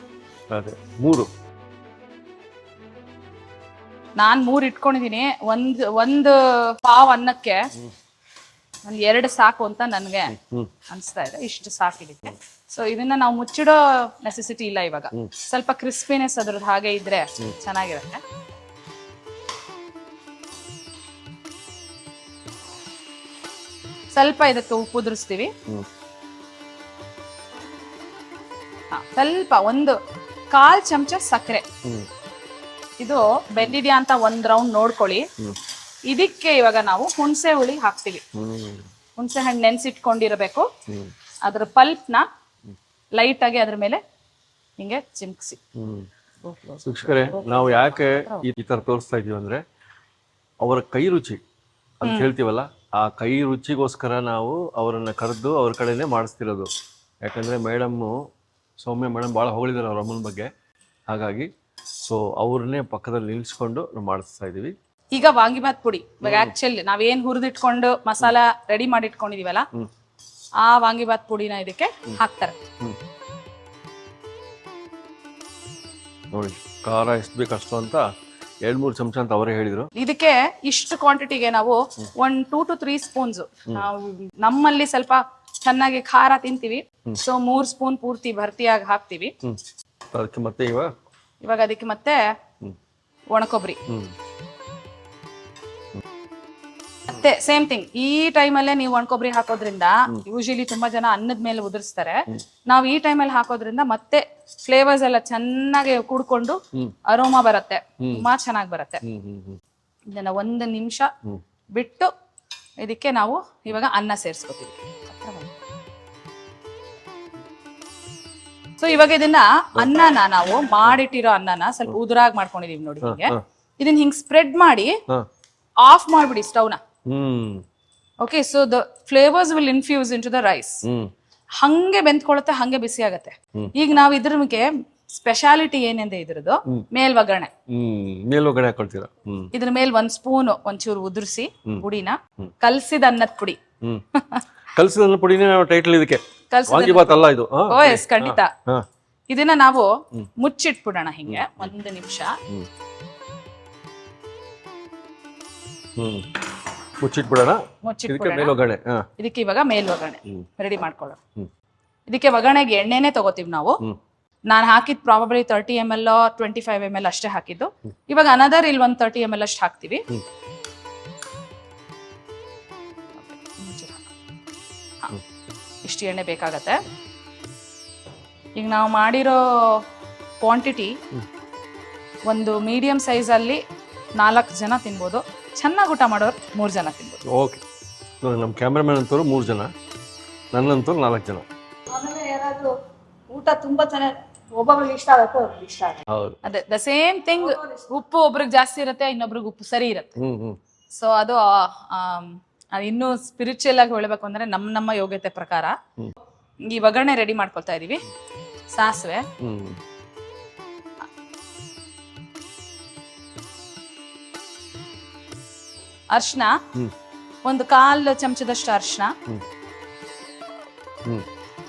ನಾನ್ 3 ಇಟ್ಕೊಂಡಿದೀನಿ. ಒಂದು ಪಾವ್ ಅನ್ನಕ್ಕೆ 2 ಸಾಕು ಅಂತ ನನ್ಗೆ ಅನ್ಸ್ತಾ ಇದೆ. ಇಷ್ಟು ಸಾಕಿದಕ್ಕೆ. ಸೊ ಇದನ್ನ ನಾವು ಮುಚ್ಚಿಡೋ ನೆಸೆಸಿಟಿ ಇಲ್ಲ. ಇವಾಗ ಸ್ವಲ್ಪ ಕ್ರಿಸ್ಪಿನೆಸ್ ಅದ್ರದ್ದು ಹಾಗೆ ಇದ್ರೆ ಚೆನ್ನಾಗಿರುತ್ತೆ. ಸ್ವಲ್ಪ ಇದಕ್ಕೆ ಉಪ್ಪು ಉದುರಿಸ್ತೀವಿ. ಸ್ವಲ್ಪ 1/4 ಚಮಚ ಸಕ್ಕರೆ. ಇದು ಬೆಂದಿದ್ಯಾ ಅಂತ ಒಂದ್ ರೌಂಡ್ ನೋಡ್ಕೊಳ್ಳಿ. ಇದಕ್ಕೆ ಇವಾಗ ನಾವು ಹುಣಸೆ ಹುಳಿ ಹಾಕ್ತಿವಿ. ಹುಣಸೆ ಹಣ್ಣು ನೆನ್ಸಿಟ್ಕೊಂಡಿರಬೇಕು. ಅದ್ರ ಪಲ್ಪ್ನ ಲೈಟ್ ಆಗಿ ಅದ್ರ ಮೇಲೆ ಹಿಂಗೆ ಚಿಮ್ಕಿಸಿ. ಶಿಕ್ಷಕರೇ, ನಾವು ಯಾಕೆ ಈ ತರ ತೋರಿಸ್ತಾ ಇದೀವಿ ಅಂದ್ರೆ ಅವರ ಕೈ ರುಚಿ ಅಂತ ಹೇಳ್ತೀವಲ್ಲ, ಆ ಕೈ ರುಚಿಗೋಸ್ಕರ ನಾವು ಅವರನ್ನ ಕರೆದು ಅವ್ರ ಕಡೆನೆ ಮಾಡಿಸ್ತಿರೋದು. ಯಾಕಂದ್ರೆ ಸೌಮ್ಯ ಮೇಡಮ್ ಭಾಳ ಹೊಗಳಿದ್ದಾರೆ ಅವ್ರ ಅಮ್ಮನ ಬಗ್ಗೆ. ಹಾಗಾಗಿ ಸೊ ಅವ್ರನ್ನೇ ಪಕ್ಕದಲ್ಲಿ ನಿಲ್ಸ್ಕೊಂಡು ನಾವು ಮಾಡಿಸ್ತಾ ಇದೀವಿ. ಈಗ ವಾಂಗಿಬಾತ್ ಪುಡಿ ಇವಾಗ ಆಕ್ಚುಲಿ ನಾವೇನ್ ಹುರಿದಿಟ್ಕೊಂಡು ಮಸಾಲಾ ರೆಡಿ ಮಾಡಿ ಇಟ್ಕೊಂಡಿದೀವಲ್ಲ, ಆ ವಾಂಗಿಬಾತ್ ಪುಡಿನ ಇದಕ್ಕೆ ಹಾಕ್ತಾರೆ. ನೋಡಿ, ಖಾರ ಎಷ್ಟು ಬೇಕು ಅಷ್ಟು ಅಂತ 2-3 ಚಮಚ ಅಂತ ಅವರೇ ಹೇಳಿದ್ರು. ಇದಕ್ಕೆ ಇಷ್ಟು ಕ್ವಾಂಟಿಟಿಗೆ ನಾವು 1 to 3 ಸ್ಪೂನ್ಸ್, ನಾವು ನಮ್ಮಲ್ಲಿ ಸ್ವಲ್ಪ ಚೆನ್ನಾಗಿ ಖಾರ ತಿಂತೀವಿ, ಸೊ 3 ಸ್ಪೂನ್ ಪೂರ್ತಿ ಭರ್ತಿಯಾಗಿ ಹಾಕ್ತಿವಿ. ಅದಕ್ಕೆ ಮತ್ತೆ ಇವಾಗ ಅದಕ್ಕೆ ಮತ್ತೆ ಒಣಕೊಬ್ಬರಿ, ಮತ್ತೆ ಸೇಮ್ ಥಿಂಗ್. ಈ ಟೈಮಲ್ಲೇ ನೀವು ಒಣಕೊಬ್ಬರಿ ಹಾಕೋದ್ರಿಂದ ಯೂಶಲಿ ತುಂಬಾ ಜನ ಅನ್ನದ ಮೇಲೆ ಉದುರಿಸ್ತಾರೆ. ನಾವು ಈ ಟೈಮಲ್ಲಿ ಹಾಕೋದ್ರಿಂದ ಮತ್ತೆ ಫ್ಲೇವರ್ಸ್ ಎಲ್ಲ ಚೆನ್ನಾಗಿ ಕೂಡ್ಕೊಂಡು ಅರೋಮಾ ಬರುತ್ತೆ, ತುಂಬಾ ಚೆನ್ನಾಗಿ ಬರುತ್ತೆ. ಇದನ್ನ 1 ನಿಮಿಷ ಬಿಟ್ಟು ಇದಕ್ಕೆ ನಾವು ಇವಾಗ ಅನ್ನ ಸೇರಿಸ್ಕೊತೀವಿ. ಸೊ ಇವಾಗ ಇದನ್ನ ಅನ್ನನ ನಾವು ಮಾಡಿಟ್ಟಿರೋ ಅನ್ನನ ಸ್ವಲ್ಪ ಉದುರಾಗಿ ಮಾಡ್ಕೊಂಡಿದೀವಿ ನೋಡಿ. ಹಿಂಗೆ ಇದನ್ನ ಹಿಂಗ್ ಸ್ಪ್ರೆಡ್ ಮಾಡಿ ಆಫ್ ಮಾಡ್ಬಿಡಿ ಸ್ಟವ್ನ. Okay, so the flavours will infuse into the rice. ಹಂಗೆ ಬೆಂದ್ಕೊಳುತ್ತೆ, ಹಂಗೆ ಬಿಸಿ ಆಗತ್ತೆ. ಈಗ ನಾವು ಇದ್ರಿಗೆ ಸ್ಪೆಷಾಲಿಟಿ ಏನೆಂದ್ರೆ ಇದ್ರದ್ದು ಮೇಲ್ವಗಣೆ ಹಾಕೊಳ್ತೀರಾ. ಇದ್ರ ಮೇಲ್ 1 ಸ್ಪೂನ್ ಒಂಚೂರು ಉದುರಿಸಿ ಪುಡಿನ ಕಲ್ಸಿದ ಅನ್ನದ ಪುಡಿ. ಕಲ್ಸಿದ ಅನ್ನದ ಪುಡಿನೇ ಟೈಟಲ್ ಇದಕ್ಕೆ. ವಾಂಗಿಬಾತ್ ಅಲ್ಲ ಇದು. ಓ ಎಸ್, ಖಂಡಿತ. ಇದನ್ನ ನಾವು ಮುಚ್ಚಿಟ್ಬಿಡೋಣ ಹಿಂಗೆ 1 ನಿಮಿಷ. ಮುಚ್ಚಿಟ್ಬಿಡೋಣ. ಮೇಲ್ವಗಣೆ. ಇದಕ್ಕೆ ಇವಾಗ ಮೇಲ್ವಗಣೆ ರೆಡಿ ಮಾಡ್ಕೊಳ್ಳೋಣ. ಇದಕ್ಕೆ ಒಗ್ಗರಣೆಗೆ ಎಣ್ಣೆನೆ ತಗೋತೀವಿ ನಾವು. ನಾನು ಹಾಕಿದ್ ಪ್ರಾಬಬ್ಲಿ 30 ml 25 ml ಅಷ್ಟೇ ಹಾಕಿದ್ದು. ಇವಾಗ ಅನದರ್ ಇಲ್ಲಿ 30 ml ಅಷ್ಟು ಹಾಕ್ತಿವಿ. ಇಷ್ಟು ಎಣ್ಣೆ ಬೇಕಾಗತ್ತೆ. ಈಗ ನಾವು ಮಾಡಿರೋ ಕ್ವಾಂಟಿಟಿ ಒಂದು ಮೀಡಿಯಂ ಸೈಜ್ ಅಲ್ಲಿ 4 ಜನ ತಿನ್ಬೋದು. ಚೆನ್ನಾಗಿ ಊಟ ಮಾಡೋರು 3 ಜನ ತಿನ್ಬೋದು. ಓಕೆ, ನಮ್ಮ ಕ್ಯಾಮ್ರಾಮನ್ ಅಂತವ್ರು 3 ಜನ, ನನ್ನಂತವ್ರು 4 ಜನ. ಆಮೇಲೆ ಯಾರಾದ್ರೂ ಊಟ ತುಂಬಾ ಚೆನ್ನಾಗಿ ಒಬ್ಬೊಬ್ರಿಗೆ ಇಷ್ಟ ಆಗುತ್ತೆ, ಒಬ್ರಿಗೆ ಇಷ್ಟ ಆಗುತ್ತೆ. ಹೌದು, ಅದೇ ದ ಸೇಮ್ ಥಿಂಗ್. ಉಪ್ಪು ಒಬ್ರಿಗೆ ಜಾಸ್ತಿ ಇರುತ್ತೆ, ಇನ್ನೊಬ್ರಿಗೆ ಉಪ್ಪು ಸರಿ ಇರುತ್ತೆ. ಸೊ ಅದು ಇನ್ನು ಸ್ಪಿರಿಚುವಲ್ ಆಗಿ ಹೇಳಬೇಕು ಅಂದ್ರೆ ನಮ್ಮ ಯೋಗ್ಯತೆ ಪ್ರಕಾರ ಈ ಒಗ್ಗರಣೆ ರೆಡಿ ಮಾಡ್ಕೊಳ್ತಾ ಇದೀವಿ. ಸಾಸಿವೆ, ಅರ್ಶಿನ, 1/4 ಚಮಚದಷ್ಟು ಅರ್ಶಿನ.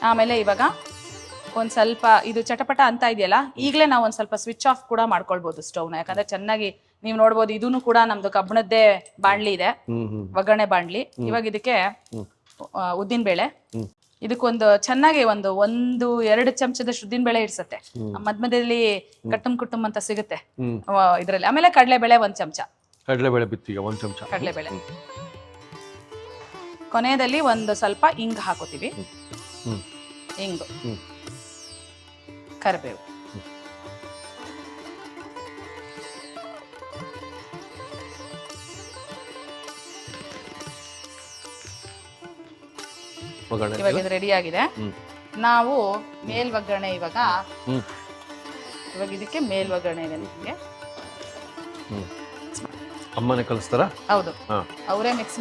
ಆಮೇಲೆ ಇವಾಗ ಒಂದ್ ಸ್ವಲ್ಪ ಇದು ಚಟಪಟ ಅಂತ ಇದೆಯಲ್ಲ, ಈಗಲೇ ನಾವು ಒಂದ್ ಸ್ವಲ್ಪ ಸ್ವಿಚ್ ಆಫ್ ಕೂಡ ಮಾಡ್ಕೊಳ್ಬಹುದು ಸ್ಟವ್ನ. ಯಾಕಂದ್ರೆ ಚೆನ್ನಾಗಿ ನೀವು ನೋಡ್ಬೋದು, ಇದೂನು ಕೂಡ ನಮ್ದು ಕಬ್ಬಣದ್ದೇ ಬಾಣ್ಲಿ ಇದೆ, ಒಗ್ಗರಣೆ ಬಾಣ್ಲಿ. ಇವಾಗ ಇದಕ್ಕೆ ಉದ್ದಿನ ಬೇಳೆ, ಇದಕ್ಕೊಂದು ಚೆನ್ನಾಗಿ 1-2 ಚಮಚದಷ್ಟು ಉದ್ದಿನ ಬೇಳೆ ಇಡ್ಸತ್ತೆ. ಮಧ್ಯದಲ್ಲಿ ಕಟ್ಟುಮ್ ಅಂತ ಸಿಗುತ್ತೆ ಇದ್ರಲ್ಲಿ. ಆಮೇಲೆ ಕಡಲೆಬೇಳೆ 1 ಚಮಚ, ಕಡಲೆಬೇಳೆ ಬಿತ್ತಿಗೆ 1 ಚಮಚ ಕಡಲೆಬೇಳೆ. ಕೊನೆಯಲ್ಲಿ ಒಂದು ಸ್ವಲ್ಪ ಇಂಗು ಹಾಕೋತೀವಿ. ಇಂಗು, ಕರಿಬೇವು, ಇವಾಗ ಇದು ರೆಡಿ ಆಗಿದೆ. ನಾವು ಮೇಲ್ವಗ್ಗರಣೆ ಇವಾಗ ಇದಕ್ಕೆ ಮೇಲ್ವಗ್ಗರಣೆ ಇದೆ ನಿಮಗೆ. ಅಮ್ಮನೇ ಕಲಿಸ್ತಾರ? ಹೌದು, ಅವರೇ ಮಿಕ್ಸ್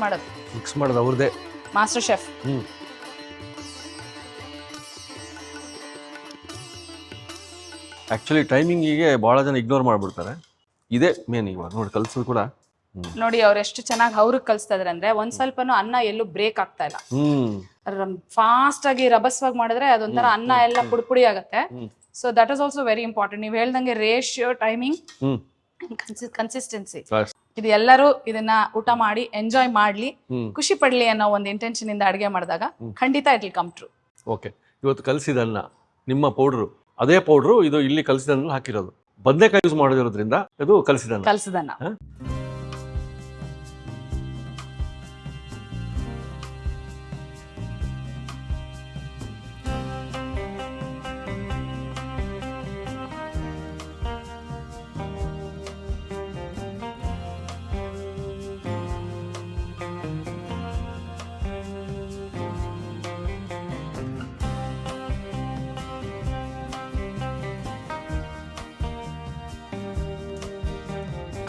ಮಾಡೋದು ಅವ್ರದೇ ಮಾಸ್ಟರ್ ಶೆಫ್. ಆಕ್ಚುಲಿ ಟೈಮಿಂಗಿಗೆ ಬಹಳ ಜನ ಇಗ್ನೋರ್ ಮಾಡ್ಬಿಡ್ತಾರೆ. ಇದೇ ಮೇನ್. ಇವಾಗ ನೋಡಿ ಕಲ್ಸೋದು ಕೂಡ ನೋಡಿ ಅವ್ರು ಎಷ್ಟು ಚೆನ್ನಾಗಿ ಅವ್ರಿಗೆ ಕಲಿಸ್ತಾ ಇದಾರೆ ಅಂದ್ರೆ ಒಂದ್ ಸ್ವಲ್ಪನೂ ಅನ್ನ ಎಲ್ಲೂ ಬ್ರೇಕ್ ಆಗ್ತಾ ಇಲ್ಲ. ಫಾಸ್ಟ್ ಆಗಿ ರಭಸವಾಗಿ ಮಾಡಿದ್ರೆ ಅದೊಂಥರ ಅನ್ನ ಎಲ್ಲ ಪುಡಿ ಆಗತ್ತೆ. So that is also very important. ನೀವ್ ಹೇಳ್ದಂಗೆ ರೇಷಿಯೋ, ಟೈಮಿಂಗ್, ಕನ್ಸಿಸ್ಟೆನ್ಸಿ, ಇದು ಎಲ್ಲರೂ ಇದನ್ನ ಊಟ ಮಾಡಿ ಎಂಜಾಯ್ ಮಾಡ್ಲಿ, ಖುಷಿ ಪಡ್ಲಿ ಅನ್ನೋ ಒಂದು ಇಂಟೆನ್ಷನ್ ಇಂದ ಅಡಿಗೆ ಮಾಡಿದಾಗ ಖಂಡಿತ it will come true. Okay, ಇವತ್ತು ಕಲಸಿದನ್ನ ನಿಮ್ಮ ಪೌಡ್ರು, ಅದೇ ಪೌಡ್ರು ಇದು ಇಲ್ಲಿ ಕಲಸಿದನ್ನ ಹಾಕಿರೋದು. ಬದನೆಕಾಯಿ ಯೂಸ್ ಮಾಡೋದಿರೋದ್ರಿಂದ ಇದು ಕಲಸಿದನ್ನ.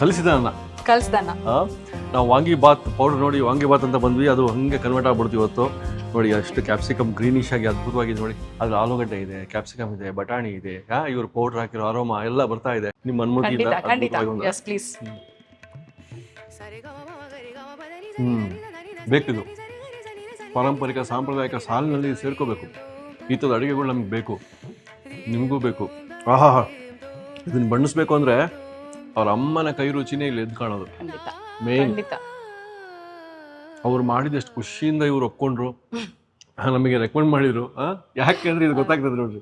ಕಲಿಸಿದ ಅನ್ನ. ಕಲ್ಸ್ದನ್ನ. ನಾವು ವಾಂಗಿ ಬಾತ್ ಪೌಡರ್ ನೋಡಿ ವಾಂಗಿ ಬಾತ್ ಅಂತ ಬಂದ್ವಿ, ಅದು ಹಂಗೆ ಕನ್ವರ್ಟ್ ಆಗ್ಬಿಡ್ತೀವಿ ಇವತ್ತು. ನೋಡಿ ಅಷ್ಟು ಕ್ಯಾಪ್ಸಿಕಮ್ ಗ್ರೀನಿಶ್ ಆಗಿ ಅದ್ಭುತವಾಗಿದೆ ನೋಡಿ. ಅದ್ರ ಆಲೂಗಡ್ಡೆ ಇದೆ, ಕ್ಯಾಪ್ಸಿಕಮ್ ಇದೆ, ಬಟಾಣಿ ಇದೆ, ಇವ್ರು ಪೌಡರ್ ಹಾಕಿರೋ ಅರೋಮಾ ಎಲ್ಲ ಬರ್ತಾ ಇದೆ. ನಿಮ್ಮ ಅನುಮತಿಯಿಂದ ಎಸ್ ಪ್ಲೀಸ್. ಬೇಕಿದು ಪಾರಂಪರಿಕ ಸಾಂಪ್ರದಾಯಿಕ ಸಾಲಿನಲ್ಲಿ ಸೇರ್ಕೋಬೇಕು. ಈ ಥರದ ಅಡುಗೆಗಳು ನಮ್ಗೆ ಬೇಕು, ನಿಮಗೂ ಬೇಕು. ಆಹಾ, ಇದನ್ನ ಬಣ್ಣಿಸ್ಬೇಕು ಅಂದ್ರೆ ಅವ್ರ ಅಮ್ಮನ ಕೈ ರುಚಿನೇ ಇಲ್ಲಿ ಎದ್ದು ಕಾಣೋದು ಮೇನ್. ಅವ್ರು ಮಾಡಿದಷ್ಟು ಖುಷಿಯಿಂದ ಇವ್ರು ಒಪ್ಕೊಂಡ್ರು, ನಮಗೆ ರೆಕಮೆಂಡ್ ಮಾಡಿದ್ರು. ಯಾಕೆಂದ್ರೆ ಇದು ಗೊತ್ತಾಗ್ತದೆ ನೋಡ್ರಿ,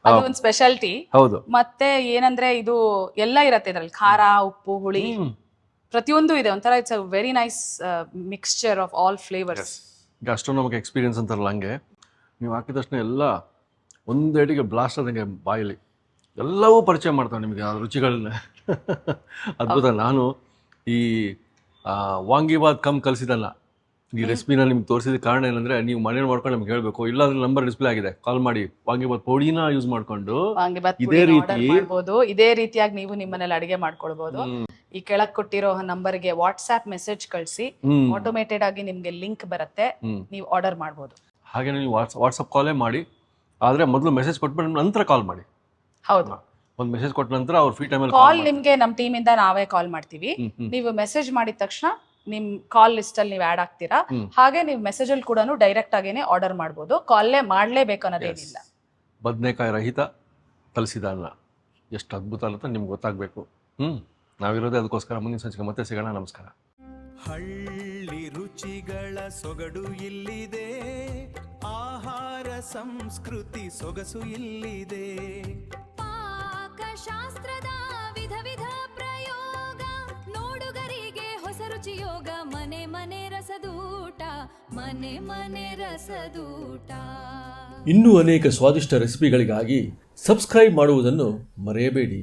ಅದು ಒಂದು ಸ್ಪೆಷಾಲಿಟಿ. ಹೌದು. ಮತ್ತೆ ಏನಂದ್ರೆ ಇದು ಎಲ್ಲ ಇರತ್ತೆ ಇದ್ರಲ್ಲಿ, ಖಾರ, ಉಪ್ಪು, ಹುಳಿ ಪ್ರತಿಯೊಂದು ಇದೆ. ಒಂಥರ it's a very nice mixture of all flavours. ಈಗ ಅಷ್ಟೊಂದು ನಮಗೆ ಎಕ್ಸ್ಪೀರಿಯನ್ಸ್ ಅಂತಾರಲ್ಲ, ಹಂಗೆ ನೀವು ಹಾಕಿದ ತಕ್ಷಣ ಎಲ್ಲ ಒಂದೇಟಿಗೆ ಬ್ಲಾಸ್ಟ್ ಆದಂಗೆ ಬಾಯಲ್ಲಿ ಎಲ್ಲವೂ ಪರಿಚಯ ಮಾಡ್ತಾವೆ ನಿಮಗೆ ಆ ರುಚಿಗಳನ್ನ. ಅದ್ಭುತ. ನಾನು ಈ ವಾಂಗಿಬಾತ್ ಕಲಿಸಿದಲ್ಲ, ಈ ರೆಸಿಪಿನ ನಿಮ್ಗೆ ತೋರಿಸಿದ ಕಾರಣ ಏನಂದ್ರೆ ನೀವು ಮನೇಲಿ ಮಾಡ್ಕೊಂಡು ನಮ್ಗೆ ಹೇಳ್ಬೇಕು. ಇಲ್ಲಾಂದ್ರೆ ನಂಬರ್ ಡಿಸ್ಪ್ಲೇ ಆಗಿದೆ, ಕಾಲ್ ಮಾಡಿ. ವಾಂಗಿಬಾತ್ ಪೌಡಿನ ಯೂಸ್ ಮಾಡ್ಕೊಂಡು ಇದೇ ರೀತಿ ಇದೇ ರೀತಿಯಾಗಿ ನೀವು ನಿಮ್ಮನೇಲಿ ಅಡಿಗೆ ಮಾಡ್ಕೊಳ್ಬಹುದು. ಈ ಕೆಳಗ್ ಕೊಟ್ಟಿರೋ ನಂಬರ್ಗೆ ವಾಟ್ಸ್ಆಪ್ ಮೆಸೇಜ್ ಕಳಿಸಿ, ಆಟೋಮೇಟೆಡ್ ಆಗಿ ನಿಮ್ಗೆ ಲಿಂಕ್ ಬರುತ್ತೆ, ನೀವು ಆರ್ಡರ್ ಮಾಡ್ಬೋದು. ಹಾಗೆ ನೀವು ವಾಟ್ಸ್ಆಪ್ ಕಾಲೇ ಮಾಡಿ, ಆದ್ರೆ ಮೊದಲು ಮೆಸೇಜ್ ಕೊಟ್ಬಿಟ್ಟು ನಂತರ ಕಾಲ್ ಮಾಡಿ. ಹೌದು, ಒಂದು ಮೆಸೇಜ್ ಕೊಟ್ಟ ನಂತರ ಅವ್ರ ಫ್ರೀ ಟೈಮಲ್ಲಿ ಕಾಲ್ ನಿಮ್ಗೆ ನಮ್ಮ ಟೀಮ್ ಇಂದ ನಾವೇ ಕಾಲ್ ಮಾಡ್ತೀವಿ. ನೀವು ಮೆಸೇಜ್ ಮಾಡಿದ ತಕ್ಷಣ ನಿಮ್ ಕಾಲ್ ಲಿಸ್ಟ್ ಅಲ್ಲಿ ನೀವು ಆಡ್ ಆಗ್ತೀರಾ. ಹಾಗೆ ನೀವು ಮೆಸೇಜ್ ಅಲ್ಲಿ ಕೂಡ ಡೈರೆಕ್ಟ್ ಆಗೇನೆ ಆರ್ಡರ್ ಮಾಡ್ಬೋದು, ಕಾಲ್ಲೇ ಮಾಡ್ಲೇಬೇಕು ಅನ್ನೋದೇನಿಲ್ಲ. ಬದನೆಕಾಯಿ ರಹಿತ ಕಲಿಸಿದ ಅನ್ನ ಎಷ್ಟು ಅದ್ಭುತ ಅಂತ ನಿಮ್ಗೆ ಗೊತ್ತಾಗಬೇಕು. ನಾವಿರೋದೇ ಅದಕ್ಕೋಸ್ಕರ. ಮುಂದಿನ ಸಂಚಿಕೆ ಮತ್ತೆ ಸಿಗೋಣ. ನಮಸ್ಕಾರ. ಹಳ್ಳಿ ರುಚಿಗಳ ಸೊಗಡು ಇಲ್ಲಿದೆ, ಆಹಾರ ಸಂಸ್ಕೃತಿ ಸೊಗಸು ಇಲ್ಲಿದೆ. ಪಾಕಶಾಸ್ತ್ರದ ವಿಧ ವಿಧ ಪ್ರಯೋಗ, ನೋಡುಗರಿಗೆ ಹೊಸ ರುಚಿಯೋಗ. ಮನೆ ಮನೆ ರಸದೂಟ, ಮನೆ ಮನೆ ರಸದೂಟ. ಇನ್ನೂ ಅನೇಕ ಸ್ವಾದಿಷ್ಟ ರೆಸಿಪಿಗಳಿಗಾಗಿ ಸಬ್ಸ್ಕ್ರೈಬ್ ಮಾಡುವುದನ್ನು ಮರೆಯಬೇಡಿ.